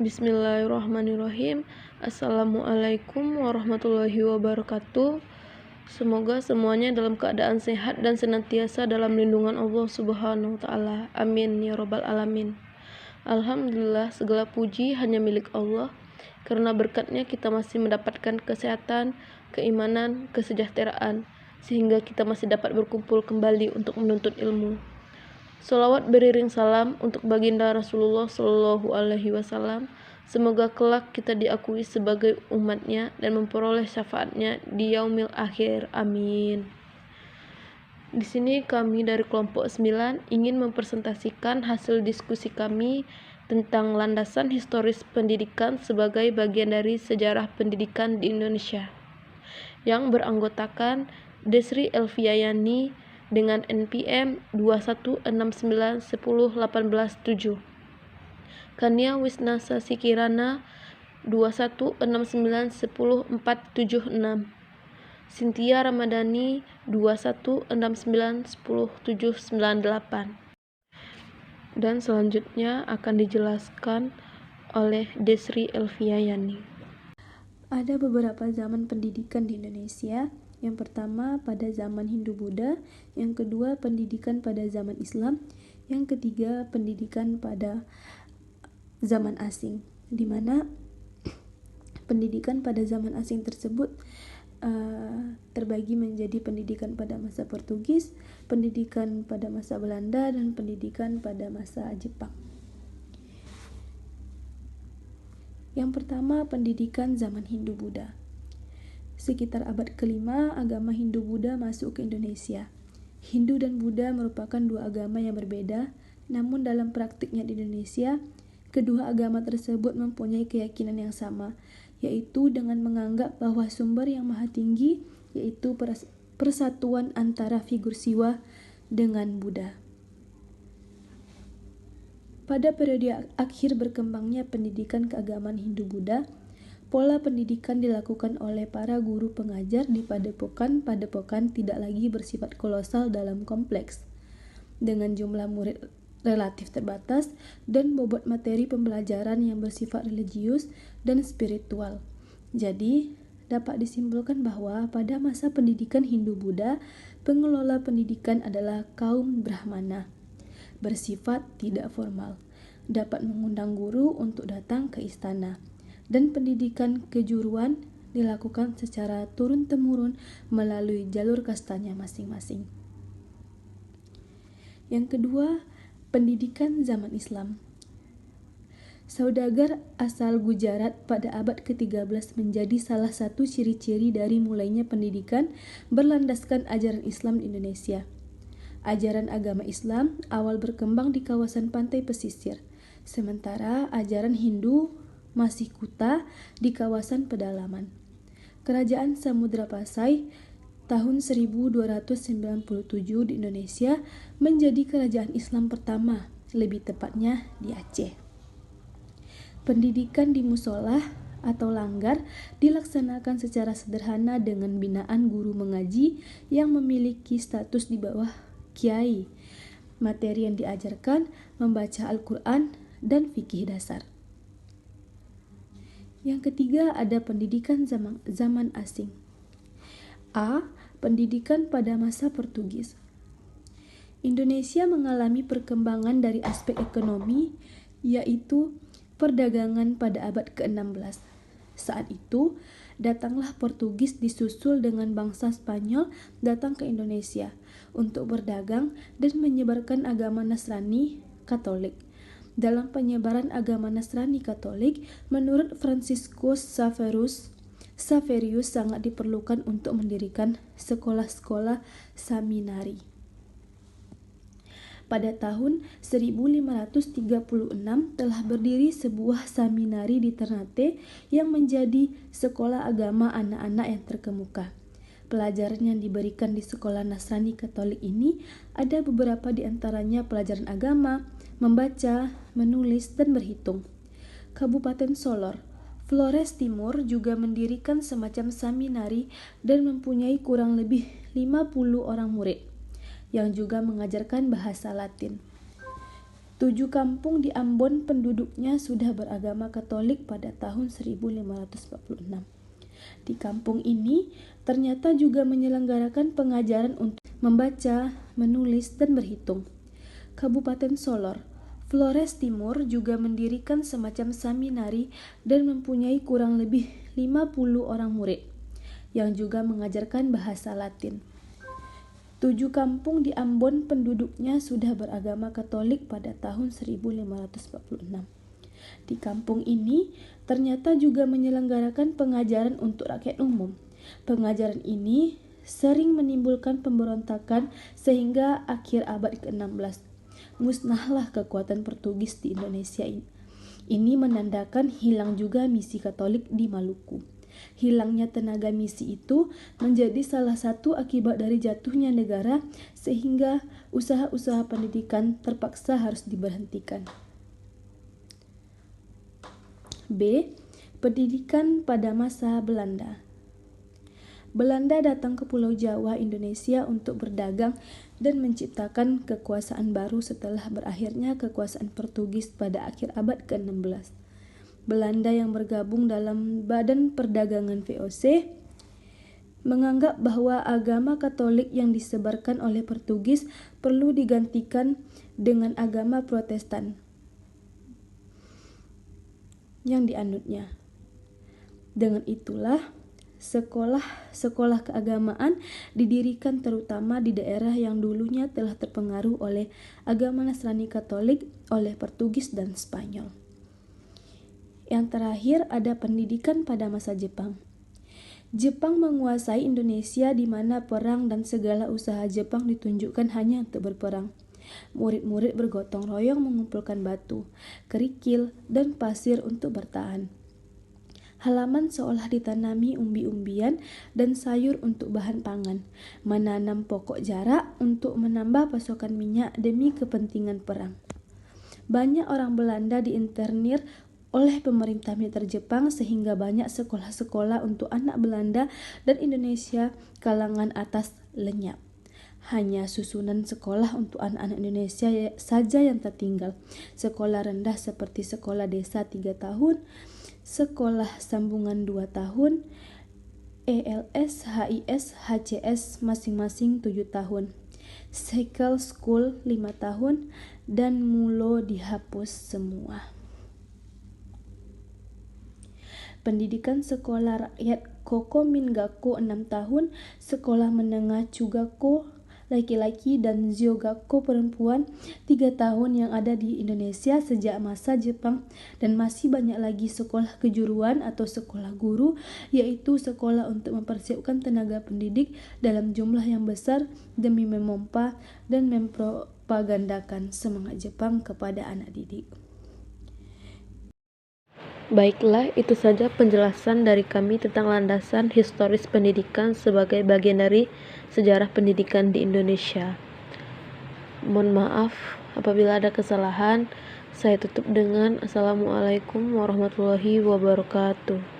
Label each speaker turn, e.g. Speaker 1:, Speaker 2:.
Speaker 1: Bismillahirrahmanirrahim. Assalamualaikum warahmatullahi wabarakatuh. Semoga semuanya dalam keadaan sehat dan senantiasa dalam lindungan Allah Subhanahu wa taala. Amin ya rabbal alamin. Alhamdulillah, segala puji hanya milik Allah. Karena berkatnya kita masih mendapatkan kesehatan, keimanan, kesejahteraan, sehingga kita masih dapat berkumpul kembali untuk menuntut ilmu. Sholawat beriring salam untuk baginda Rasulullah Shallallahu Alaihi Wasallam. Semoga kelak kita diakui sebagai umatnya dan memperoleh syafaatnya di yaumil akhir. Amin. Di sini kami dari kelompok 9 ingin mempresentasikan hasil diskusi kami tentang landasan historis pendidikan sebagai bagian dari sejarah pendidikan di Indonesia, yang beranggotakan Desri Elviayani dengan NPM 216910187, Kania Wisnasa Sikirana 216910476, Cynthia Ramadhani 216910798. Dan selanjutnya akan dijelaskan oleh Desri Elviayani.
Speaker 2: Ada beberapa zaman pendidikan di Indonesia. Yang pertama pada zaman Hindu-Buddha, yang kedua pendidikan pada zaman Islam, yang ketiga pendidikan pada zaman asing, di mana pendidikan pada zaman asing tersebut terbagi menjadi pendidikan pada masa Portugis, pendidikan pada masa Belanda, dan pendidikan pada masa Jepang. Yang pertama, pendidikan zaman Hindu-Buddha. Sekitar abad kelima, agama Hindu-Buddha masuk ke Indonesia. Hindu dan Buddha merupakan dua agama yang berbeda, namun dalam praktiknya di Indonesia, kedua agama tersebut mempunyai keyakinan yang sama, yaitu dengan menganggap bahwa sumber yang maha tinggi, yaitu persatuan antara figur Siwa dengan Buddha. Pada periode akhir berkembangnya pendidikan keagamaan Hindu-Buddha, pola pendidikan dilakukan oleh para guru pengajar di padepokan tidak lagi bersifat kolosal dalam kompleks, dengan jumlah murid relatif terbatas dan bobot materi pembelajaran yang bersifat religius dan spiritual. Jadi, dapat disimpulkan bahwa pada masa pendidikan Hindu-Buddha, pengelola pendidikan adalah kaum Brahmana, bersifat tidak formal, dapat mengundang guru untuk datang ke istana, dan pendidikan kejuruan dilakukan secara turun-temurun melalui jalur kastanya masing-masing. Yang kedua, pendidikan zaman Islam. Saudagar asal Gujarat pada abad ke-13 menjadi salah satu ciri-ciri dari mulainya pendidikan berlandaskan ajaran Islam di Indonesia. Ajaran agama Islam awal berkembang di kawasan pantai pesisir, sementara ajaran Hindu masih kuta di kawasan pedalaman. Kerajaan Samudra Pasai tahun 1297 di Indonesia menjadi kerajaan Islam pertama, lebih tepatnya di Aceh. Pendidikan di musola atau langgar dilaksanakan secara sederhana dengan binaan guru mengaji yang memiliki status di bawah kiai. Materi yang diajarkan membaca Al-Quran dan fikih dasar. Yang ketiga ada pendidikan zaman asing. A. Pendidikan pada masa Portugis. Indonesia mengalami perkembangan dari aspek ekonomi, yaitu perdagangan pada abad ke-16. Saat itu, datanglah Portugis disusul dengan bangsa Spanyol datang ke Indonesia untuk berdagang dan menyebarkan agama Nasrani Katolik. Dalam penyebaran agama Nasrani Katolik, menurut Franciscus Xaverius sangat diperlukan untuk mendirikan sekolah-sekolah seminari. Pada tahun 1536 telah berdiri sebuah seminari di Ternate yang menjadi sekolah agama anak-anak yang terkemuka. Pelajaran yang diberikan di sekolah Nasrani Katolik ini ada beberapa di antaranya pelajaran agama, membaca, menulis, dan berhitung. Kabupaten Solor, Flores Timur juga mendirikan semacam seminari dan mempunyai kurang lebih 50 orang murid yang juga mengajarkan bahasa Latin. 7 kampung di Ambon penduduknya sudah beragama Katolik pada tahun 1546. Di kampung ini ternyata juga menyelenggarakan pengajaran untuk membaca, menulis, dan berhitung. Kabupaten Solor, Flores Timur juga mendirikan semacam seminari dan mempunyai kurang lebih 50 orang murid yang juga mengajarkan bahasa Latin. 7 kampung di Ambon penduduknya sudah beragama Katolik pada tahun 1546. Di kampung ini ternyata juga menyelenggarakan pengajaran untuk rakyat umum. Pengajaran ini sering menimbulkan pemberontakan sehingga akhir abad ke-16 musnahlah kekuatan Portugis di Indonesia ini. Ini menandakan hilang juga misi Katolik di Maluku. Hilangnya tenaga misi itu menjadi salah satu akibat dari jatuhnya negara sehingga usaha-usaha pendidikan terpaksa harus diberhentikan. B. Pendidikan pada masa Belanda. Belanda datang ke Pulau Jawa, Indonesia untuk berdagang dan menciptakan kekuasaan baru setelah berakhirnya kekuasaan Portugis pada akhir abad ke-16. Belanda yang bergabung dalam Badan Perdagangan VOC menganggap bahwa agama Katolik yang disebarkan oleh Portugis perlu digantikan dengan agama Protestan yang dianutnya. Dengan itulah sekolah-sekolah keagamaan didirikan terutama di daerah yang dulunya telah terpengaruh oleh agama Nasrani Katolik oleh Portugis dan Spanyol. Yang terakhir ada pendidikan pada masa Jepang. Jepang menguasai Indonesia di mana perang dan segala usaha Jepang ditunjukkan hanya untuk berperang. Murid-murid bergotong royong mengumpulkan batu, kerikil, dan pasir untuk bertahan. Halaman seolah ditanami umbi-umbian dan sayur untuk bahan pangan, menanam pokok jarak untuk menambah pasokan minyak demi kepentingan perang. Banyak orang Belanda diinternir oleh pemerintah militer Jepang sehingga banyak sekolah-sekolah untuk anak Belanda dan Indonesia kalangan atas lenyap. Hanya susunan sekolah untuk anak-anak Indonesia saja yang tertinggal. Sekolah rendah seperti sekolah desa 3 tahun, sekolah sambungan 2 tahun, ELS, HIS, HCS masing-masing 7 tahun. Cycle School 5 tahun dan Mulo dihapus semua. Pendidikan sekolah rakyat Koko Mingako 6 tahun, sekolah menengah Chugako laki-laki dan Zyogako perempuan 3 tahun yang ada di Indonesia sejak masa Jepang, dan masih banyak lagi sekolah kejuruan atau sekolah guru, yaitu sekolah untuk mempersiapkan tenaga pendidik dalam jumlah yang besar demi memompa dan mempropagandakan semangat Jepang kepada anak didik.
Speaker 1: Baiklah, itu saja penjelasan dari kami tentang landasan historis pendidikan sebagai bagian dari sejarah pendidikan di Indonesia. Mohon maaf apabila ada kesalahan. Saya tutup dengan Assalamualaikum warahmatullahi wabarakatuh.